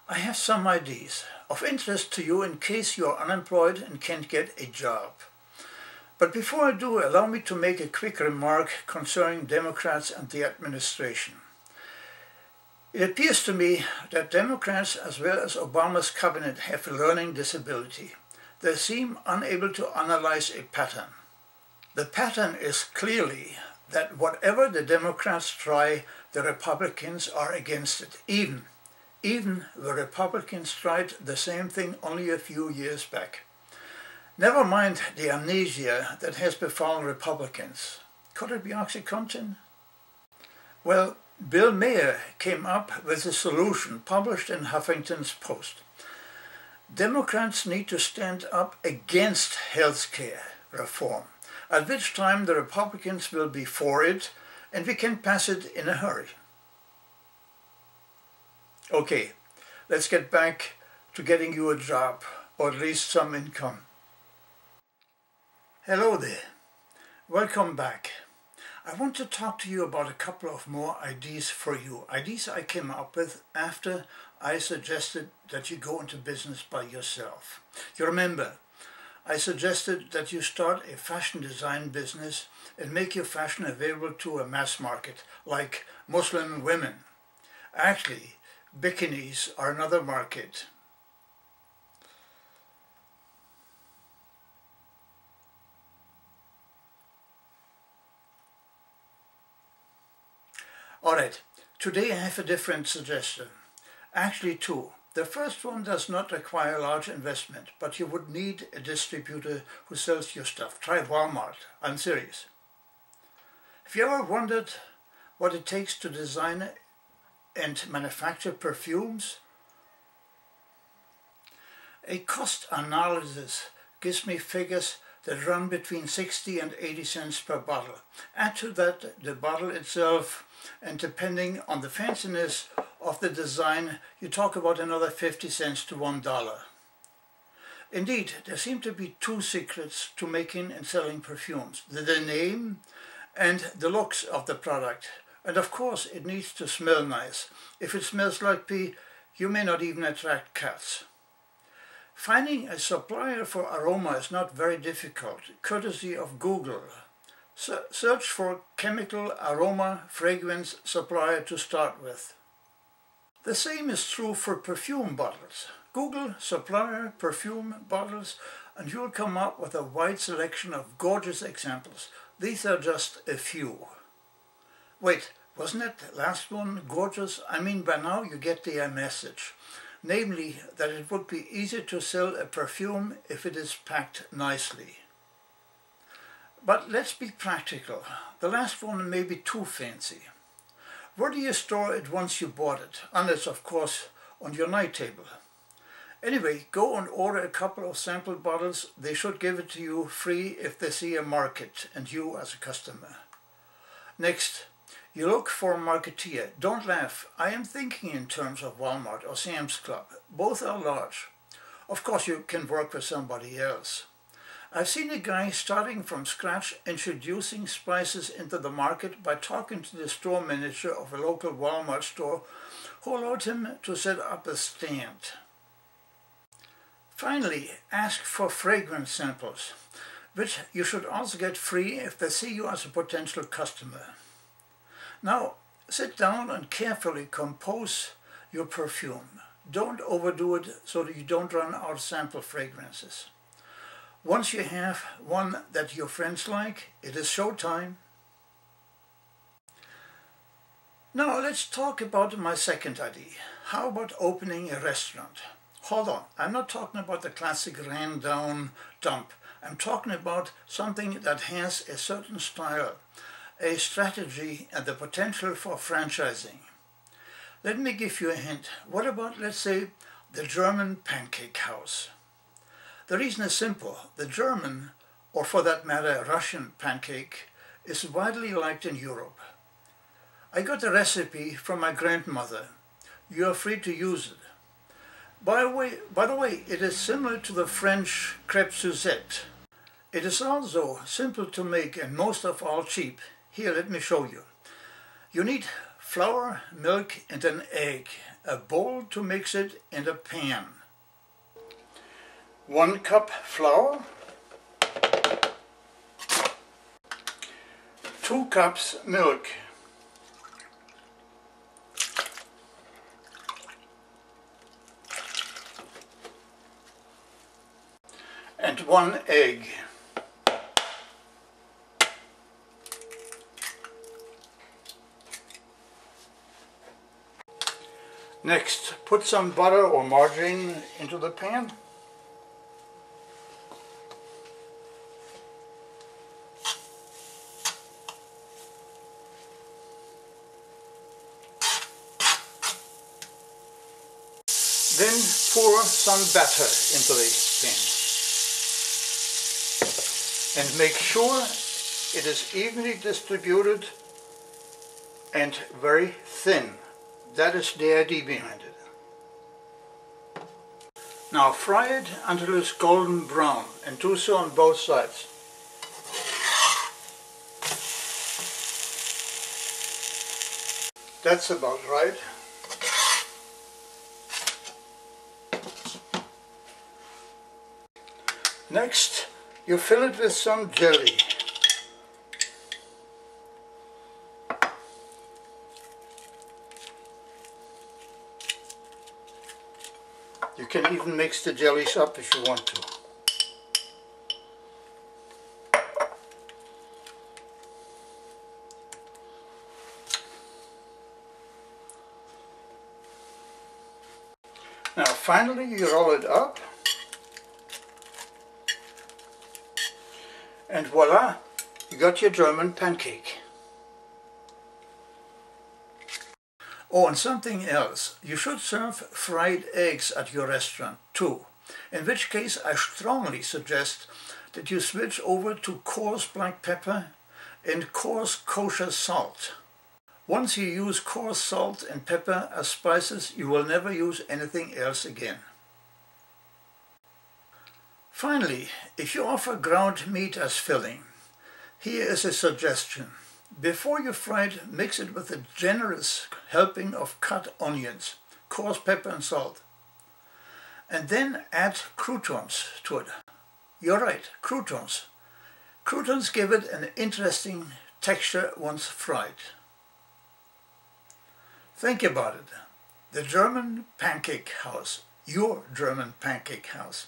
I have some ideas of interest to you in case you are unemployed and can't get a job. But before I do, allow me to make a quick remark concerning Democrats and the administration. It appears to me that Democrats as well as Obama's cabinet have a learning disability. They seem unable to analyze a pattern. The pattern is clearly that whatever the Democrats try, the Republicans are against it. Even the Republicans tried the same thing only a few years back. Never mind the amnesia that has befallen Republicans. Could it be OxyContin? Well, Bill Maher came up with a solution published in Huffington Post. Democrats need to stand up against health care reform, at which time the Republicans will be for it and we can pass it in a hurry. Okay, let's get back to getting you a job, or at least some income. Hello there, welcome back. I want to talk to you about a couple of more ideas for you. Ideas I came up with after I suggested that you go into business by yourself. You remember, I suggested that you start a fashion design business and make your fashion available to a mass market, like Muslim women. Actually, bikinis are another market. Alright, today I have a different suggestion. Actually two. The first one does not require large investment, but you would need a distributor who sells your stuff. Try Walmart. I'm serious. Have you ever wondered what it takes to design and manufacture perfumes? A cost analysis gives me figures that run between 60 and 80 cents per bottle. Add to that the bottle itself, and depending on the fanciness of the design, you talk about another 50 cents to $1. Indeed, there seem to be two secrets to making and selling perfumes: the name and the looks of the product. And of course, it needs to smell nice. If it smells like pee, you may not even attract cats. Finding a supplier for aroma is not very difficult, courtesy of Google. Search for chemical aroma fragrance supplier to start with. The same is true for perfume bottles. Google supplier perfume bottles and you'll come up with a wide selection of gorgeous examples. These are just a few. Wait, wasn't that last one gorgeous? I mean, by now you get the message. Namely, that it would be easier to sell a perfume if it is packed nicely. But let's be practical. The last one may be too fancy. Where do you store it once you bought it? Unless, of course, on your night table. Anyway, go and order a couple of sample bottles. They should give it to you free if they see a market and you as a customer. Next, you look for a marketeer. Don't laugh. I am thinking in terms of Walmart or Sam's Club. Both are large. Of course, you can work with somebody else. I've seen a guy starting from scratch introducing spices into the market by talking to the store manager of a local Walmart store who allowed him to set up a stand. Finally, ask for fragrance samples, which you should also get free if they see you as a potential customer. Now, sit down and carefully compose your perfume. Don't overdo it so that you don't run out of sample fragrances. Once you have one that your friends like, it is showtime. Now let's talk about my second idea. How about opening a restaurant? Hold on, I'm not talking about the classic ran down dump. I'm talking about something that has a certain style, a strategy and the potential for franchising. Let me give you a hint. What about, let's say, the German Pancake House? The reason is simple. The German, or for that matter Russian pancake, is widely liked in Europe. I got the recipe from my grandmother. You are free to use it. By the way, it is similar to the French crêpe Suzette. It is also simple to make and most of all cheap. Here, let me show you. You need flour, milk and an egg, a bowl to mix it in a pan. 1 cup flour, 2 cups milk, and 1 egg. Next, put some butter or margarine into the pan. Then pour some batter into the pan. And make sure it is evenly distributed and very thin. That is the idea behind it. Now fry it until it's golden brown and do so on both sides. That's about right. Next, you fill it with some jelly. You can even mix the jellies up if you want to. Now finally you roll it up and voila, you got your German pancake. Oh, and something else. You should serve fried eggs at your restaurant too, in which case I strongly suggest that you switch over to coarse black pepper and coarse kosher salt. Once you use coarse salt and pepper as spices, you will never use anything else again. Finally, if you offer ground meat as filling, here is a suggestion. Before you fry it, mix it with a generous helping of cut onions, coarse pepper and salt. And then add croutons to it. You're right, croutons. Croutons give it an interesting texture once fried. Think about it. The German Pancake House. Your German Pancake House.